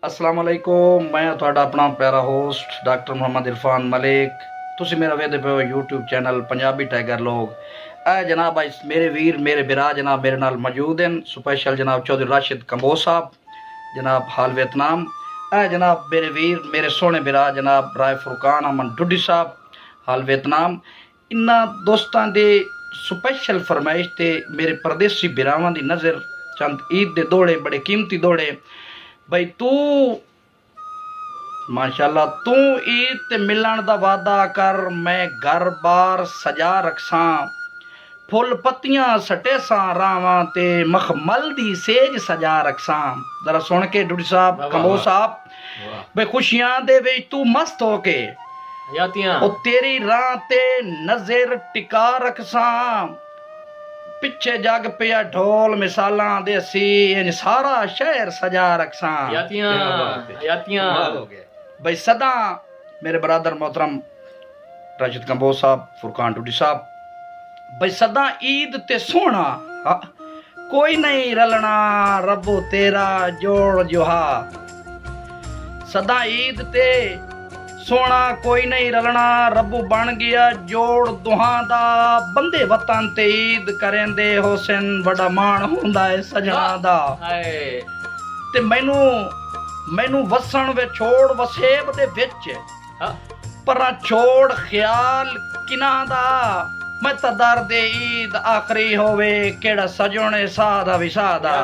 अस्सलाम वालेकुम। मैं ਤੁਹਾਡਾ ਆਪਣਾ ਪਿਆਰਾ ਹੋਸਟ ਡਾਕਟਰ ਮੁਹੰਮਦ ਇਰਫਾਨ ਮਲਿਕ। ਤੁਸੀਂ ਮੇਰਾ ਵੇਖਦੇ ਪਏ ਹੋ YouTube ਚੈਨਲ ਪੰਜਾਬੀ ਟਾਈਗਰ ਲੋਗ। ਇਹ ਜਨਾਬ ਅੱਜ ਮੇਰੇ ਵੀਰ ਮੇਰੇ ਬਿਰਾ ਜਨਾਬ ਮੇਰੇ ਨਾਲ ਮੌਜੂਦ ਹਨ। ਸਪੈਸ਼ਲ ਜਨਾਬ ਚੌਧਰੀ ਰਾशिद ਕੰਬੋਜ ਸਾਹਿਬ जनाब हाल वियतनाम। ए जनाब मेरे वीर मेरे सोने बिरा जनाब राय फुरकान अमन डुडी साहब हाल वियतनाम। इन्ना दोस्तां दे स्पैशल फरमाइश ते मेरे परदेसी बिरावां दी नज़र चंद ईद दे दौड़े बड़े कीमती दौड़े। भाई तू माशाल्लाह तू ईद ते मिलन दा वादा कर, मैं घर बार सजा रखसां, फुल पत्तियां सटे सा रावां ते मखमल दी सेज सजा रखसां। जरा सुन के डुडी साहब कंबोज साहब बे खुशियां दे विच तू मस्त हो के ओ तेरी राह ते नजर टिका रखसां। पिछे जग पिया ढोल मिसालां दे सी इंज सारा शहर सजा रखसां। भाई सदा मेरे बरादर मोहतरम राशिद कंबोज साहब फुरकान डुडी साहब भाई सदा ईद ते सोना कोई नहीं रलना रब्बो तेरा जोड़ जोहा। सदा ईद ते सोना कोई नहीं रलना रब्बू बन गया जोड़ दुहा दा। बंदे वतन ते ईद करेंदे हुसैन बड़ा मान हुंदा है सजना दा। ते मैनू वसन वे छोड़ वसेब दे विच पर छोड़ ख्याल किना दा। मैं तदर दे ईद आखरी होवे केड़ा सजोने सादा विसादा।